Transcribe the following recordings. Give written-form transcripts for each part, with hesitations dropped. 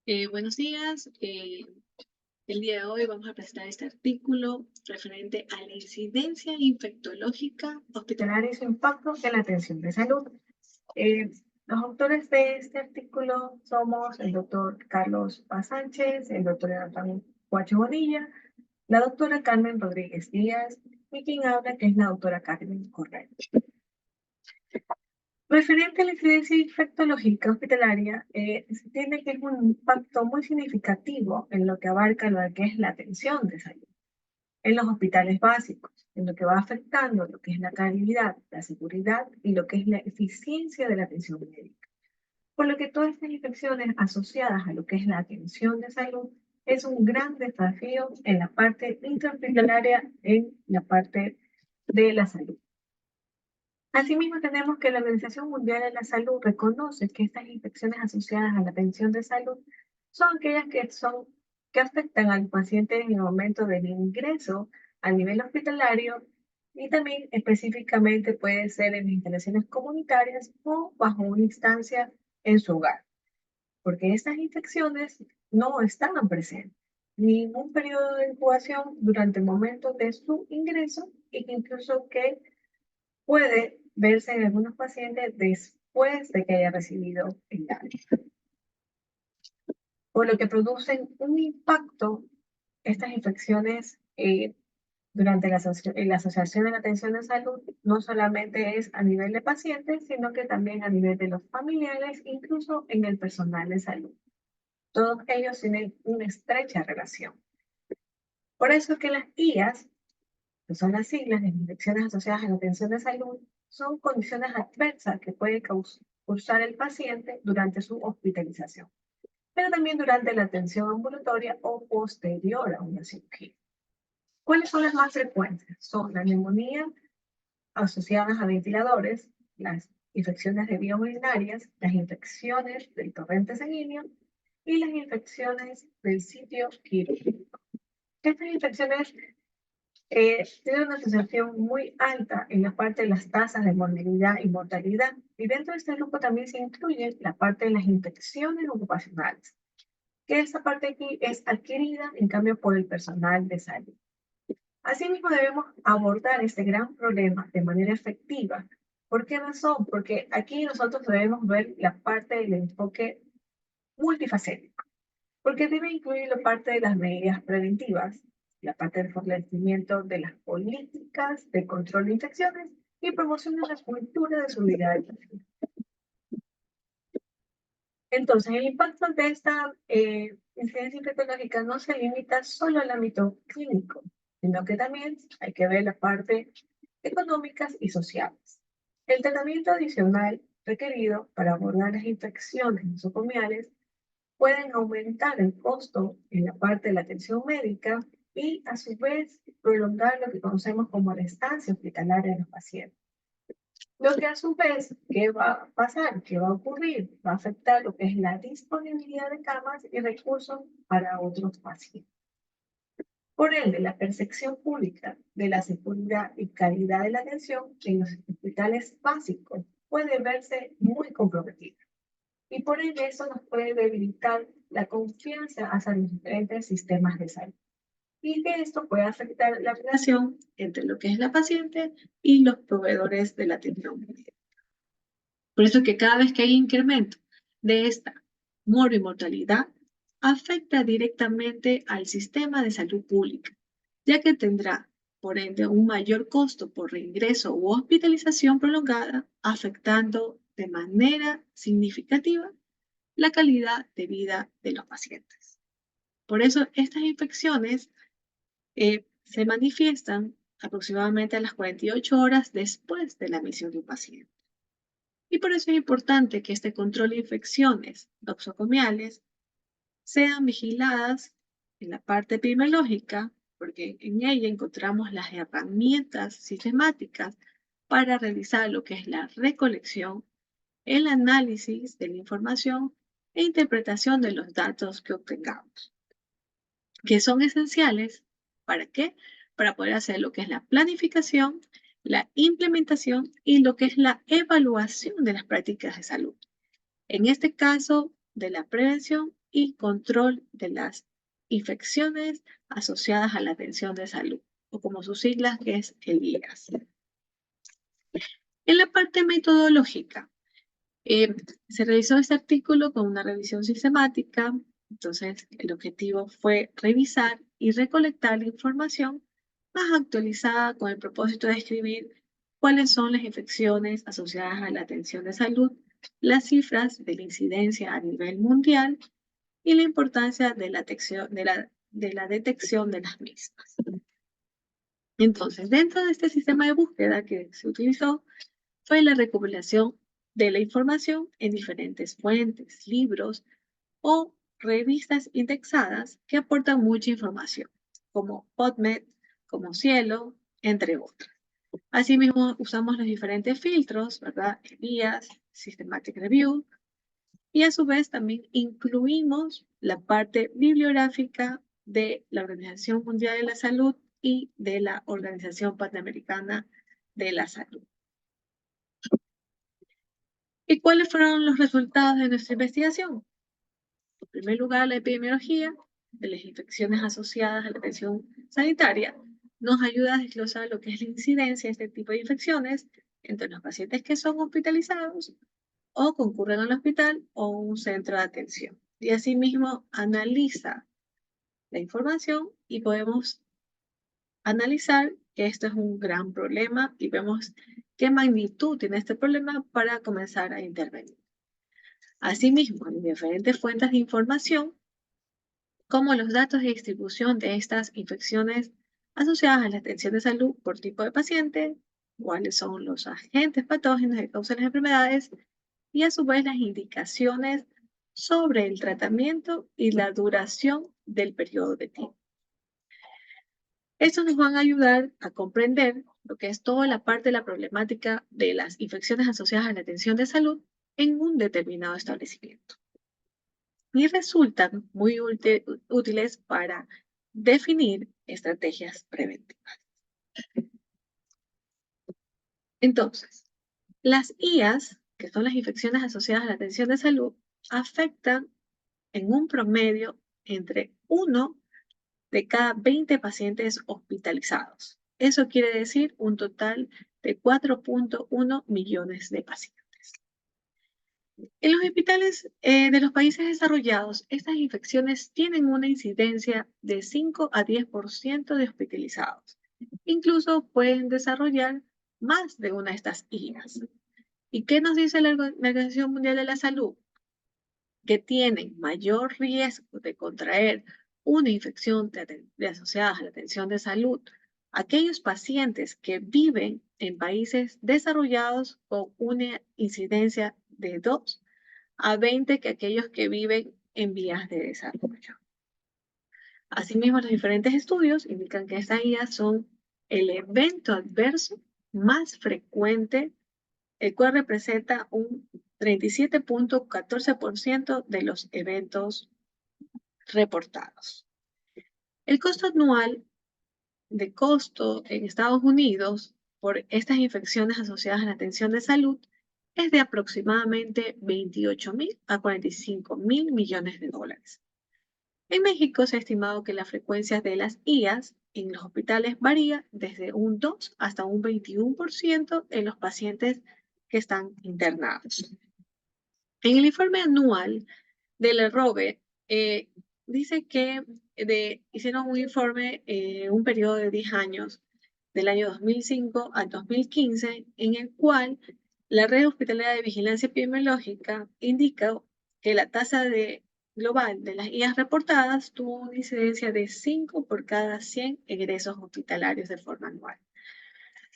Buenos días. El día de hoy vamos a presentar este artículo referente a la incidencia infectológica hospitalaria y su impacto en la atención de salud. Eh, los autores de este artículo somos el doctor Carlos Paz Sánchez, el doctor Antonio Guacho Bonilla, la doctora Carmen Rodríguez Díaz y quien habla, que es la doctora Carmen Correa. Referente a la incidencia infectológica hospitalaria, se entiende que es un impacto muy significativo en lo que abarca lo que es la atención de salud en los hospitales básicos, en lo que va afectando lo que es la calidad, la seguridad y lo que es la eficiencia de la atención médica. Por lo que todas estas infecciones asociadas a lo que es la atención de salud es un gran desafío en la parte intrahospitalaria, en la parte de la salud. Asimismo, tenemos que la Organización Mundial de la Salud reconoce que estas infecciones asociadas a la atención de salud son aquellas que afectan al paciente en el momento del ingreso a nivel hospitalario y también específicamente puede ser en instalaciones comunitarias o bajo una instancia en su hogar, porque estas infecciones no estaban presentes ni en un periodo de incubación durante el momento de su ingreso e incluso que puede verse en algunos pacientes después de que haya recibido el daño, por lo que producen un impacto estas infecciones durante la asociación de la atención de salud, no solamente es a nivel de pacientes, sino que también a nivel de los familiares, incluso en el personal de salud. Todos ellos tienen una estrecha relación. Por eso que las IAS, que son las siglas de infecciones asociadas a la atención de salud, son condiciones adversas que puede cursar el paciente durante su hospitalización, pero también durante la atención ambulatoria o posterior a una cirugía. ¿Cuáles son las más frecuentes? Son la neumonía asociadas a ventiladores, las infecciones de vías urinarias, las infecciones del torrente sanguíneo y las infecciones del sitio quirúrgico. Estas infecciones tiene una asociación muy alta en la parte de las tasas de morbilidad y mortalidad. Y dentro de este grupo también se incluye la parte de las infecciones ocupacionales, que esa parte aquí es adquirida en cambio por el personal de salud. Asimismo, debemos abordar este gran problema de manera efectiva. ¿Por qué razón? Porque aquí nosotros debemos ver la parte del enfoque multifacético, porque debe incluir la parte de las medidas preventivas, la parte del fortalecimiento de las políticas de control de infecciones y promoción de la cultura de seguridad del paciente. Entonces, el impacto de esta incidencia infectológica no se limita solo al ámbito clínico, sino que también hay que ver la parte económicas y sociales. El tratamiento adicional requerido para abordar las infecciones nosocomiales pueden aumentar el costo en la parte de la atención médica y a su vez prolongar lo que conocemos como la estancia hospitalaria de los pacientes. Lo que a su vez, ¿qué va a pasar? ¿Qué va a ocurrir? Va a afectar lo que es la disponibilidad de camas y recursos para otros pacientes. Por ende, la percepción pública de la seguridad y calidad de la atención en los hospitales básicos puede verse muy comprometida. Y por ende, eso nos puede debilitar la confianza hacia los diferentes sistemas de salud. Y que esto puede afectar la relación entre lo que es la paciente y los proveedores de la atención médica. Por eso que cada vez que hay incremento de esta mortalidad, afecta directamente al sistema de salud pública, ya que tendrá, por ende, un mayor costo por reingreso u hospitalización prolongada, afectando de manera significativa la calidad de vida de los pacientes. Por eso, estas infecciones se manifiestan aproximadamente a las 48 horas después de la admisión de un paciente. Y por eso es importante que este control de infecciones nosocomiales sean vigiladas en la parte epidemiológica, porque en ella encontramos las herramientas sistemáticas para realizar lo que es la recolección, el análisis de la información e interpretación de los datos que obtengamos, que son esenciales. ¿Para qué? Para poder hacer lo que es la planificación, la implementación y lo que es la evaluación de las prácticas de salud. En este caso, de la prevención y control de las infecciones asociadas a la atención de salud, o como sus siglas, que es el IAS. En la parte metodológica, se realizó este artículo con una revisión sistemática. Entonces, el objetivo fue revisar y recolectar la información más actualizada con el propósito de describir cuáles son las infecciones asociadas a la atención de salud, las cifras de la incidencia a nivel mundial y la importancia de la detección de las mismas. Entonces, dentro de este sistema de búsqueda que se utilizó fue la recopilación de la información en diferentes fuentes, libros o revistas indexadas que aportan mucha información, como PubMed, como Cielo, entre otras. Asimismo, usamos los diferentes filtros, ¿verdad? EBIAS, Systematic Review, y a su vez también incluimos la parte bibliográfica de la Organización Mundial de la Salud y de la Organización Panamericana de la Salud. ¿Y cuáles fueron los resultados de nuestra investigación? En primer lugar, la epidemiología de las infecciones asociadas a la atención sanitaria nos ayuda a desglosar lo que es la incidencia de este tipo de infecciones entre los pacientes que son hospitalizados o concurren al hospital o un centro de atención. Y asimismo analiza la información y podemos analizar que esto es un gran problema y vemos qué magnitud tiene este problema para comenzar a intervenir. Asimismo, en diferentes fuentes de información, como los datos de distribución de estas infecciones asociadas a la atención de salud por tipo de paciente, cuáles son los agentes patógenos que causan las enfermedades y a su vez las indicaciones sobre el tratamiento y la duración del periodo de tiempo. Estos nos van a ayudar a comprender lo que es toda la parte de la problemática de las infecciones asociadas a la atención de salud en un determinado establecimiento. Y resultan muy útiles para definir estrategias preventivas. Entonces, las IAS, que son las infecciones asociadas a la atención de salud, afectan en un promedio entre 1 de cada 20 pacientes hospitalizados. Eso quiere decir un total de 4.1 millones de pacientes. En los hospitales de los países desarrollados, estas infecciones tienen una incidencia de 5 a 10% de hospitalizados. Incluso pueden desarrollar más de una de estas IAS. ¿Y qué nos dice la Organización Mundial de la Salud? Que tienen mayor riesgo de contraer una infección asociada a la atención de salud aquellos pacientes que viven en países desarrollados con una incidencia de 2 a 20 que aquellos que viven en vías de desarrollo. Asimismo, los diferentes estudios indican que estas guías son el evento adverso más frecuente, el cual representa un 37.14% de los eventos reportados. El costo anual de costo en Estados Unidos por estas infecciones asociadas a la atención de salud es de aproximadamente 28.000 a 45.000 millones de dólares. En México se ha estimado que la frecuencia de las IAS en los hospitales varía desde un 2 hasta un 21% en los pacientes que están internados. En el informe anual del ROBE, dice que hicieron un informe, un periodo de 10 años, del año 2005 al 2015, en el cual la red hospitalaria de vigilancia epidemiológica indicó que la tasa global de las IAS reportadas tuvo una incidencia de 5 por cada 100 egresos hospitalarios de forma anual.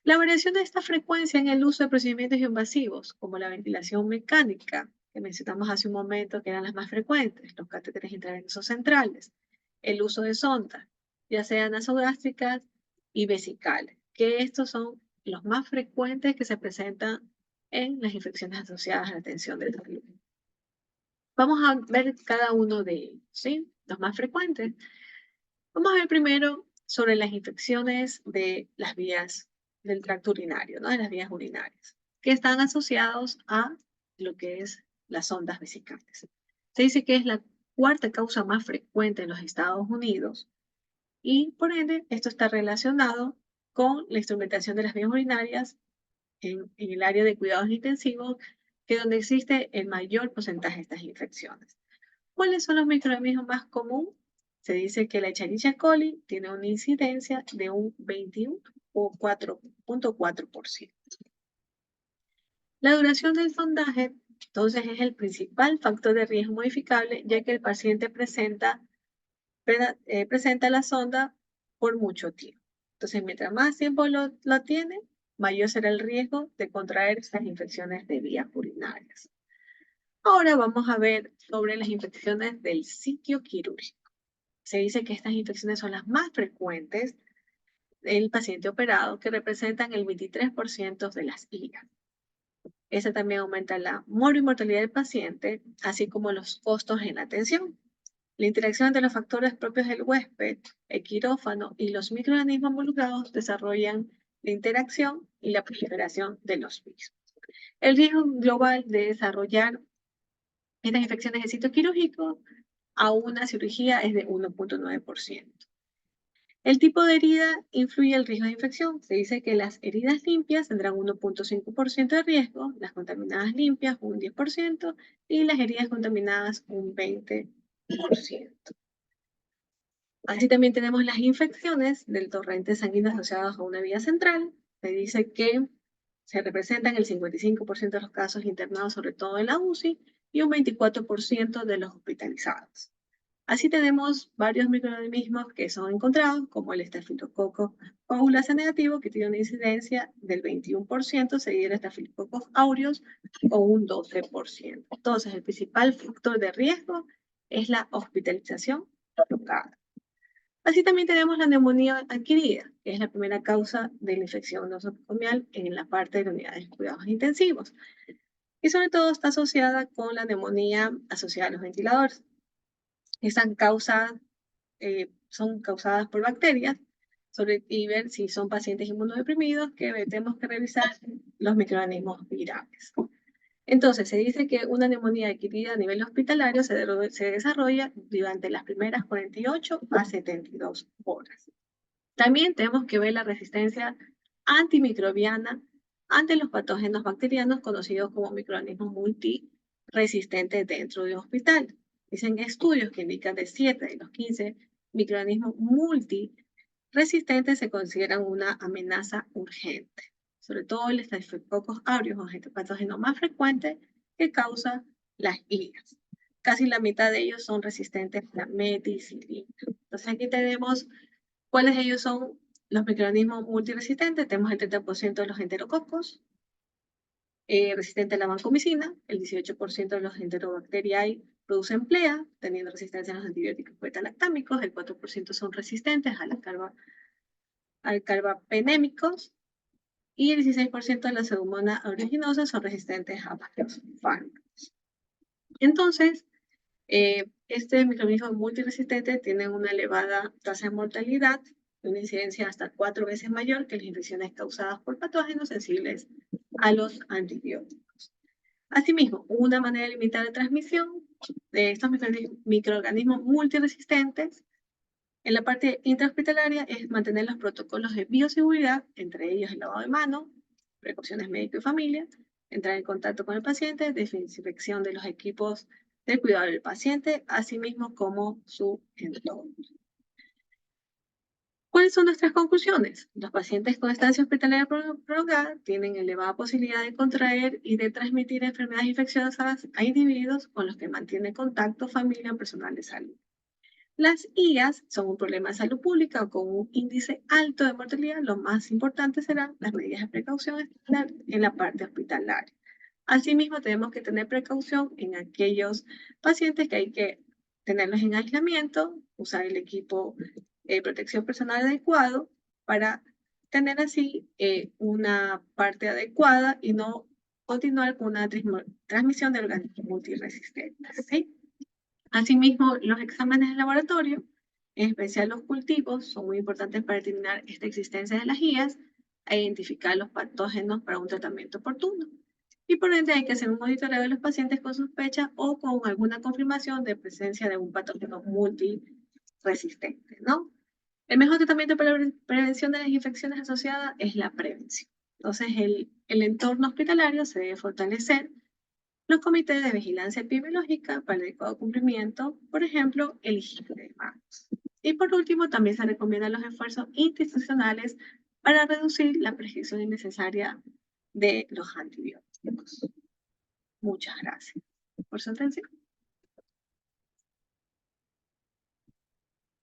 La variación de esta frecuencia en el uso de procedimientos invasivos, como la ventilación mecánica, que mencionamos hace un momento que eran las más frecuentes, los catéteres intravenosos centrales, el uso de sondas, ya sean nasogástricas y vesicales, que estos son los más frecuentes que se presentan en las infecciones asociadas a la atención de salud. Vamos a ver cada uno de ellos, ¿sí? Los más frecuentes. Vamos a ver primero sobre las infecciones de las vías del tracto urinario, ¿no? De las vías urinarias, que están asociados a lo que es las sondas vesicales. Se dice que es la cuarta causa más frecuente en los Estados Unidos y, por ende, esto está relacionado con la instrumentación de las vías urinarias en el área de cuidados intensivos, que es donde existe el mayor porcentaje de estas infecciones. ¿Cuáles son los microorganismos más comunes? Se dice que la Escherichia coli tiene una incidencia de un 21 o 4.4%. La duración del sondaje, entonces, es el principal factor de riesgo modificable, ya que el paciente presenta la sonda por mucho tiempo. Entonces, mientras más tiempo lo tiene, mayor será el riesgo de contraer estas infecciones de vías urinarias. Ahora vamos a ver sobre las infecciones del sitio quirúrgico. Se dice que estas infecciones son las más frecuentes del paciente operado, que representan el 23% de las IAS. Esta también aumenta la mortalidad del paciente, así como los costos en la atención. La interacción entre los factores propios del huésped, el quirófano y los microorganismos involucrados desarrollan la interacción y la proliferación de los mismos. El riesgo global de desarrollar estas infecciones de sitio quirúrgico a una cirugía es de 1.9%. El tipo de herida influye el riesgo de infección. Se dice que las heridas limpias tendrán 1.5% de riesgo, las contaminadas limpias un 10% y las heridas contaminadas un 20%. Así también tenemos las infecciones del torrente sanguíneo asociadas a una vía central. Se dice que se representan el 55% de los casos internados, sobre todo en la UCI, y un 24% de los hospitalizados. Así tenemos varios microorganismos que son encontrados, como el estafilococo coagulase negativo, que tiene una incidencia del 21%, seguido del estafilococcus aureus con un 12%. Entonces, el principal factor de riesgo es la hospitalización prolongada. Así también tenemos la neumonía adquirida, que es la primera causa de la infección nosocomial en la parte de la unidad de cuidados intensivos. Y sobre todo está asociada con la neumonía asociada a los ventiladores. Estas causas son causadas por bacterias, y ver si son pacientes inmunodeprimidos, que tenemos que revisar los microorganismos virales. Entonces, se dice que una neumonía adquirida a nivel hospitalario se desarrolla durante las primeras 48 a 72 horas. También tenemos que ver la resistencia antimicrobiana ante los patógenos bacterianos conocidos como microorganismos multiresistentes dentro de un hospital. Dicen estudios que indican de 7 de los 15 microorganismos multiresistentes se consideran una amenaza urgente. Sobre todo el Staphylococcus aureus, el patógeno más frecuente que causa las IAS. Casi la mitad de ellos son resistentes a la meticilina. Entonces aquí tenemos cuáles de ellos son los microorganismos multiresistentes. Tenemos el 30% de los enterococos, resistente a la vancomicina, el 18% de los enterobacteriae producen PLEA, teniendo resistencia a los antibióticos beta-lactámicos, el 4% son resistentes a la carbapenémicos, y el 16% de la pseudomonas aeruginosa son resistentes a varios fármacos. Entonces, este microorganismo multiresistente tiene una elevada tasa de mortalidad, una incidencia hasta 4 veces mayor que las infecciones causadas por patógenos sensibles a los antibióticos. Asimismo, una manera de limitar la transmisión de estos microorganismos multiresistentes en la parte intrahospitalaria es mantener los protocolos de bioseguridad, entre ellos el lavado de manos, precauciones médico y familia, entrar en contacto con el paciente, desinfección de los equipos del cuidado del paciente, así mismo como su entorno. ¿Cuáles son nuestras conclusiones? Los pacientes con estancia hospitalaria prolongada tienen elevada posibilidad de contraer y de transmitir enfermedades infecciosas a individuos con los que mantienen contacto familia o personal de salud. Las IAS son un problema de salud pública con un índice alto de mortalidad. Lo más importante serán las medidas de precaución en la parte hospitalaria. Asimismo, tenemos que tener precaución en aquellos pacientes que hay que tenerlos en aislamiento, usar el equipo de protección personal adecuado para tener así una parte adecuada y no continuar con una transmisión de organismos multiresistentes, ¿sí? Asimismo, los exámenes de laboratorio, en especial los cultivos, son muy importantes para determinar esta existencia de las guías e identificar los patógenos para un tratamiento oportuno. y por ende hay que hacer un monitoreo de los pacientes con sospecha o con alguna confirmación de presencia de un patógeno multiresistente, ¿no? El mejor tratamiento para la prevención de las infecciones asociadas es la prevención. Entonces, el entorno hospitalario se debe fortalecer. Los comités de vigilancia epidemiológica para el adecuado cumplimiento, por ejemplo, el higiene de manos. Y por último, también se recomiendan los esfuerzos institucionales para reducir la prescripción innecesaria de los antibióticos. Muchas gracias por su atención.